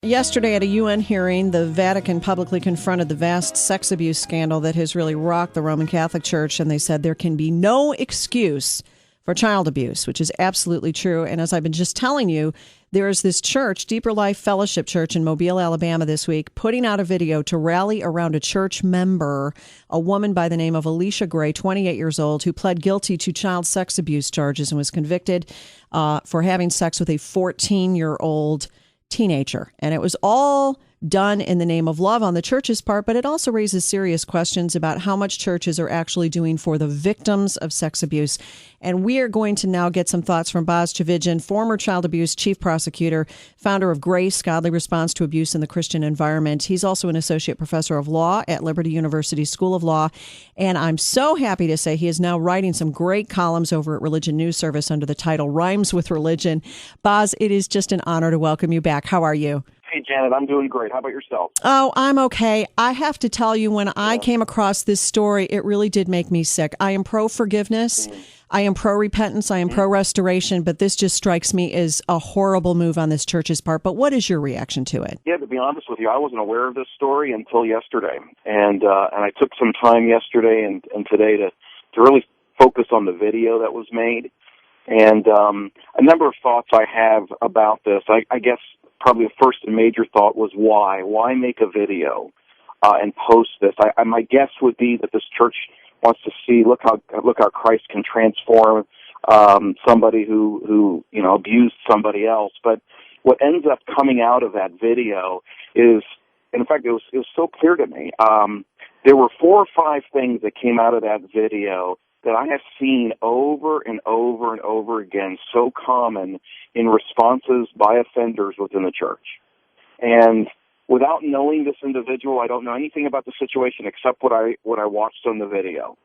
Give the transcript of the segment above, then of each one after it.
Yesterday at a UN hearing, the Vatican publicly confronted the vast sex abuse scandal that has really rocked the Roman Catholic Church, and they said there can be no excuse for child abuse, which is absolutely true. And as I've been just telling you, there is this church, Deeper Life Fellowship Church in Mobile, Alabama this week, putting out a video to rally around a church member, a woman by the name of Alicia Gray, 28 years old, who pled guilty to child sex abuse charges and was convicted for having sex with a 14-year-old teenager. And it was all done in the name of love on the church's part, but it also raises serious questions about how much churches are actually doing for the victims of sex abuse. And we are going to now get some thoughts from Boz Tchividjian, former child abuse chief prosecutor, founder of G.R.A.C.E, Godly Response to Abuse in the Christian Environment. He's also an associate professor of law at Liberty University School of Law. And I'm so happy to say he is now writing some great columns over at Religion News Service under the title Rhymes with Religion. Boz, it is just an honor to welcome you back. How are you? Hey, Janet, I'm doing great. How about yourself? Oh, I'm okay. I have to tell you, when I came across this story, it really did make me sick. I am pro-forgiveness. I am pro-repentance. I am pro-restoration. But this just strikes me as a horrible move on this church's part. But what is your reaction to it? Yeah, to be honest with you, I wasn't aware of this story until yesterday. And I took some time yesterday and today to really focus on the video that was made. And a number of thoughts I have about this. I guess probably the first and major thought was why? Why make a video and post this? My guess would be that this church wants to see look how Christ can transform somebody who abused somebody else. But what ends up coming out of that video is, in fact, it was so clear to me. There were 4 or 5 things that came out of that video that I have seen over and over and over again, so common in responses by offenders within the church. And without knowing this individual, I don't know anything about the situation except what I watched on the video.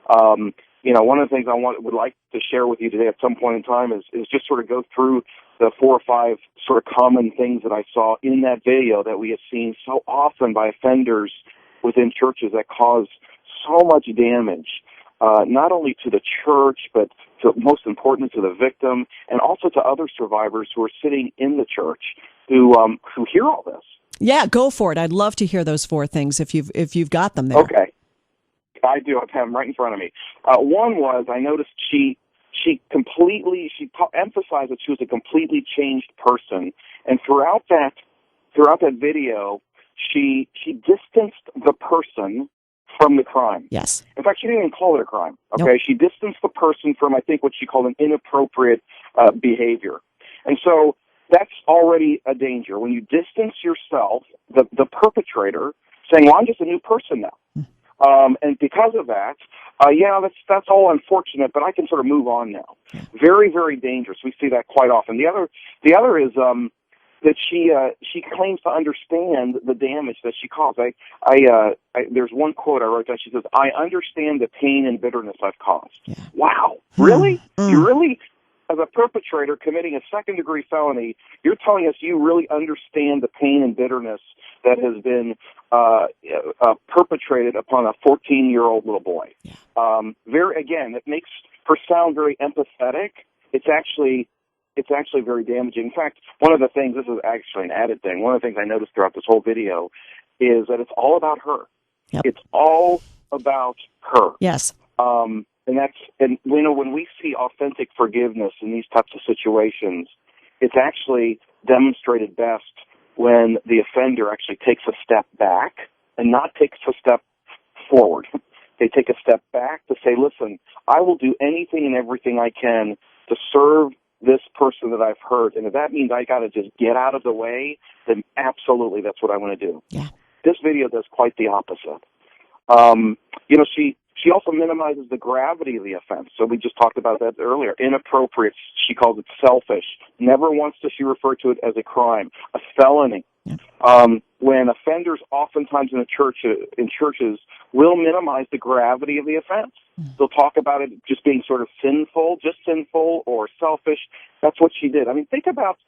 One of the things I would like to share with you today at some point in time is just sort of go through the 4 or 5 sort of common things that I saw in that video that we have seen so often by offenders within churches that cause so much damage. Not only to the church, but most importantly to the victim, and also to other survivors who are sitting in the church who hear all this. Yeah, go for it. I'd love to hear those 4 things if you've got them there. Okay, I do. I have them right in front of me. One was I noticed she emphasized that she was a completely changed person, and throughout that video, she distanced the person from the crime. Yes. In fact, she didn't even call it a crime. Okay, Nope. She distanced the person from, I think, what she called an inappropriate behavior, and so that's already a danger when you distance yourself, the perpetrator, saying, "Well, I'm just a new person now," and because of that, that's all unfortunate, but I can sort of move on now. Very, very dangerous. We see that quite often. The other is that she claims to understand the damage that she caused. There's one quote I wrote down. She says, "I understand the pain and bitterness I've caused." Yeah. Wow, really? You really, as a perpetrator committing a second-degree felony, you're telling us you really understand the pain and bitterness that has been perpetrated upon a 14-year-old little boy. Yeah. It makes her sound very empathetic. It's actually very damaging. In fact, one of the things, this is actually an added thing, one of the things I noticed throughout this whole video is that it's all about her. Yep. It's all about her. Yes. When we see authentic forgiveness in these types of situations, it's actually demonstrated best when the offender actually takes a step back and not takes a step forward. They take a step back to say, "Listen, I will do anything and everything I can to serve this person that I've hurt, and if that means I got to just get out of the way, then absolutely that's what I want to do." Yeah. This video does quite the opposite. She also minimizes the gravity of the offense. So we just talked about that earlier. Inappropriate, she calls it selfish. Never once does she refer to it as a crime, a felony. Yeah. When offenders oftentimes in churches will minimize the gravity of the offense. They'll talk about it just being sort of sinful or selfish. That's what she did. I mean, think about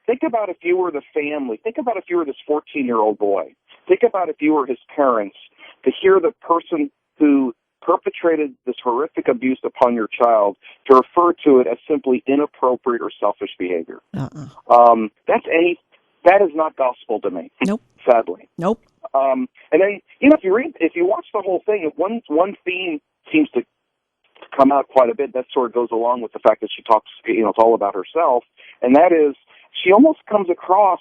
if you were the family. Think about if you were this 14-year-old boy. Think about if you were his parents, to hear the person who perpetrated this horrific abuse upon your child to refer to it as simply inappropriate or selfish behavior. That is not gospel to me. Nope. Sadly. Nope. And then, if you watch the whole thing, one theme seems to come out quite a bit. That sort of goes along with the fact that she talks, it's all about herself. And that is, she almost comes across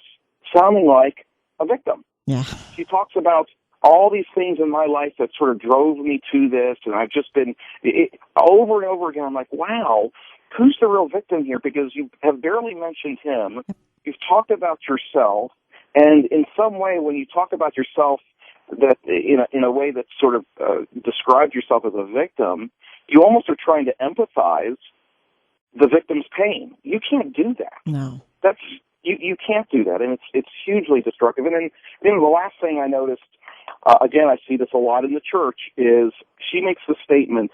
sounding like a victim. Yeah. She talks about all these things in my life that sort of drove me to this, and I've just been, over and over again, I'm like, wow, who's the real victim here? Because you have barely mentioned him. You've talked about yourself, and in some way, when you talk about yourself, that in a way that sort of describes yourself as a victim, you almost are trying to empathize the victim's pain. You can't do that. No. You can't do that, and it's hugely destructive. And then the last thing I noticed, again, I see this a lot in the church, is she makes the statement,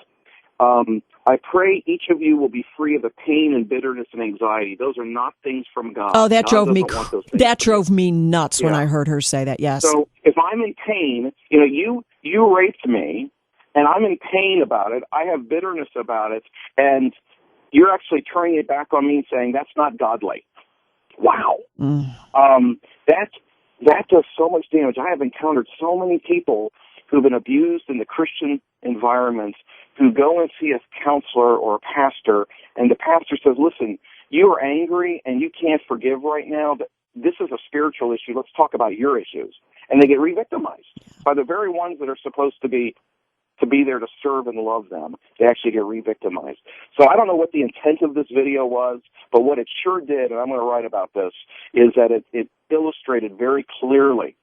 I pray each of you will be free of the pain and bitterness and anxiety. Those are not things from God. Oh, that God drove me nuts when I heard her say that. Yes. So if I'm in pain, you raped me, and I'm in pain about it. I have bitterness about it, and you're actually turning it back on me and saying that's not godly. Wow. That does so much damage. I have encountered so many people who've been abused in the Christian environment who go and see a counselor or a pastor, and the pastor says, listen, you are angry and you can't forgive right now, but this is a spiritual issue. Let's talk about your issues. And they get re-victimized by the very ones that are supposed to be there to serve and love them. They actually get re-victimized. So I don't know what the intent of this video was, but what it sure did, and I'm going to write about this, is that it illustrated very clearly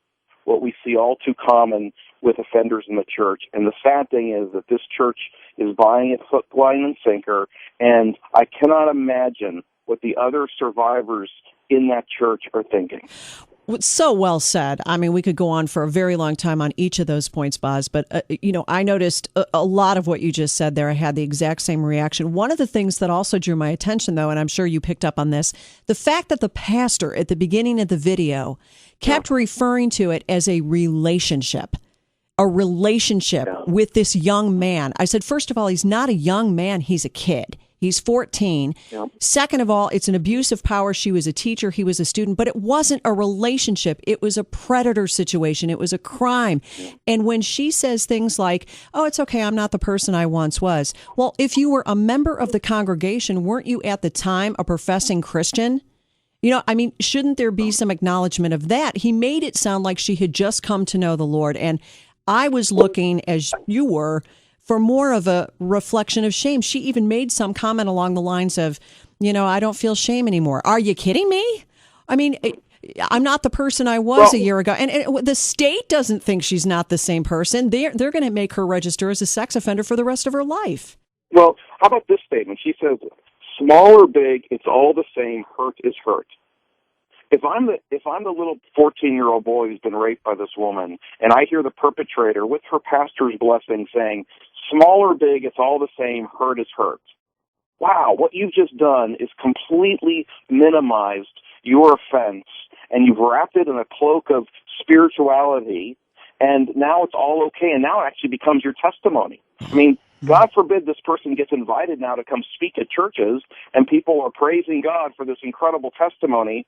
what we see all too common with offenders in the church. And the sad thing is that this church is buying it hook, line, and sinker, and I cannot imagine what the other survivors in that church are thinking. So well said. I mean, we could go on for a very long time on each of those points, Boz, but, I noticed a lot of what you just said there. I had the exact same reaction. One of the things that also drew my attention, though, and I'm sure you picked up on this, the fact that the pastor at the beginning of the video kept referring to it as a relationship with this young man. I said, first of all, he's not a young man. He's a kid. He's 14. Yep. Second of all, it's an abuse of power. She was a teacher. He was a student. But it wasn't a relationship. It was a predator situation. It was a crime. Yep. And when she says things like, oh, it's okay, I'm not the person I once was. Well, if you were a member of the congregation, weren't you at the time a professing Christian? Shouldn't there be some acknowledgement of that? He made it sound like she had just come to know the Lord. And I was looking, as you were, for more of a reflection of shame. She even made some comment along the lines of, I don't feel shame anymore. Are you kidding me? I mean, I'm not the person I was a year ago. And the state doesn't think she's not the same person. They're going to make her register as a sex offender for the rest of her life. Well, how about this statement? She says, small or big, it's all the same. Hurt is hurt. If I'm the little 14-year-old boy who's been raped by this woman, and I hear the perpetrator with her pastor's blessing saying, small or big, it's all the same, hurt is hurt. Wow, what you've just done is completely minimized your offense, and you've wrapped it in a cloak of spirituality, and now it's all okay, and now it actually becomes your testimony. I mean, God forbid this person gets invited now to come speak at churches, and people are praising God for this incredible testimony,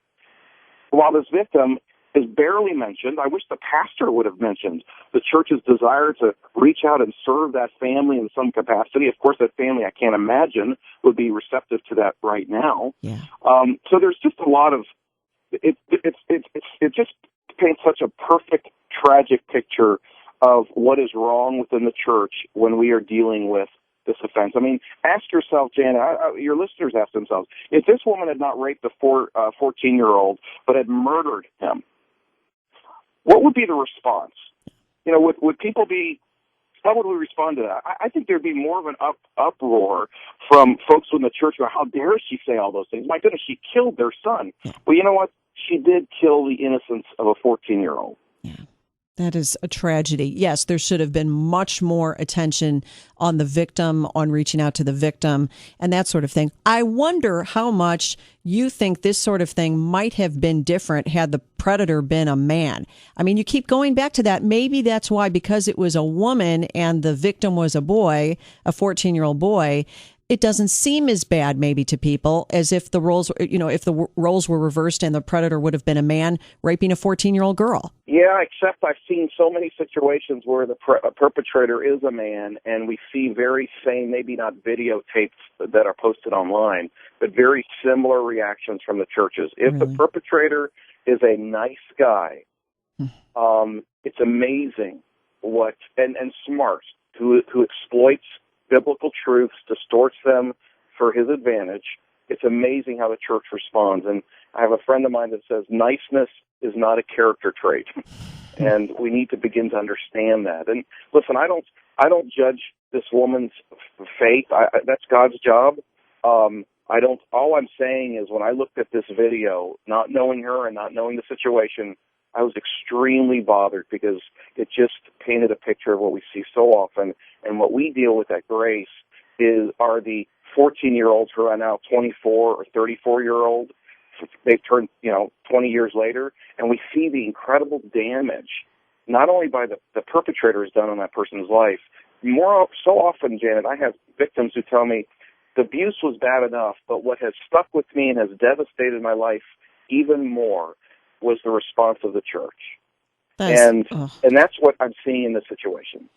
while this victim is barely mentioned. I wish the pastor would have mentioned the church's desire to reach out and serve that family in some capacity. Of course, that family, I can't imagine, would be receptive to that right now. Yeah. So there's just a lot of it just paints such a perfect, tragic picture of what is wrong within the church when we are dealing with this offense. I mean, ask yourself, Janet, your listeners ask themselves, if this woman had not raped the 14-year-old but had murdered him, what would be the response? Would people be, how would we respond to that? I think there'd be more of an uproar from folks in the church about how dare she say all those things. My goodness, she killed their son. Well, you know what? She did kill the innocence of a 14-year-old. Yeah. That is a tragedy. Yes, there should have been much more attention on the victim, on reaching out to the victim, and that sort of thing. I wonder how much you think this sort of thing might have been different had the predator been a man. I mean, you keep going back to that. Maybe that's why, because it was a woman and the victim was a boy, a 14-year-old boy, it doesn't seem as bad maybe to people as if the roles, if the roles were reversed and the predator would have been a man raping a 14-year-old girl. Yeah, except I've seen so many situations where the perpetrator is a man, and we see very same, maybe not videotapes that are posted online, but very similar reactions from the churches. If the perpetrator is a nice guy, it's amazing and smart, who exploits biblical truths, distorts them for his advantage. It's amazing how the church responds. And I have a friend of mine that says niceness is not a character trait, and we need to begin to understand that. And listen, I don't judge this woman's faith. That's God's job. All I'm saying is, when I looked at this video, not knowing her and not knowing the situation, I was extremely bothered, because it just painted a picture of what we see so often. And what we deal with at Grace are the 14-year-olds who are now 24 or 34-year-old. They've turned, 20 years later, and we see the incredible damage, not only by the perpetrator has done on that person's life. So often, Janet, I have victims who tell me the abuse was bad enough, but what has stuck with me and has devastated my life even more was the response of the church. And that's what I'm seeing in this situation.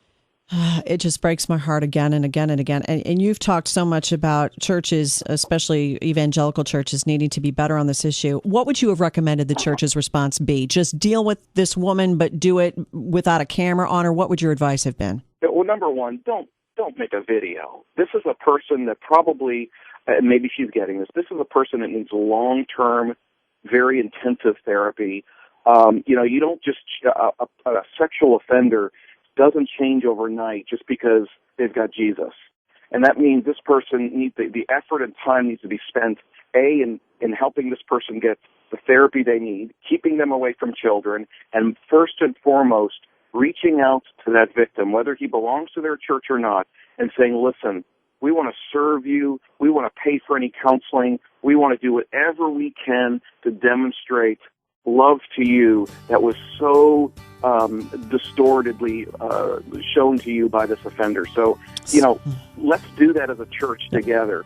It just breaks my heart again and again and again. And you've talked so much about churches, especially evangelical churches, needing to be better on this issue. What would you have recommended the church's response be? Just deal with this woman, but do it without a camera on her? What would your advice have been? Well, number one, don't make a video. This is a person that probably, maybe she's getting this, this is a person that needs long-term, very intensive therapy. You don't just, a sexual offender doesn't change overnight just because they've got Jesus. And that means this person needs, the effort and time needs to be spent, in helping this person get the therapy they need, keeping them away from children, and first and foremost, reaching out to that victim, whether he belongs to their church or not, and saying, listen, we want to serve you. We want to pay for any counseling. We want to do whatever we can to demonstrate love to you that was so distortedly shown to you by this offender. So, let's do that as a church together.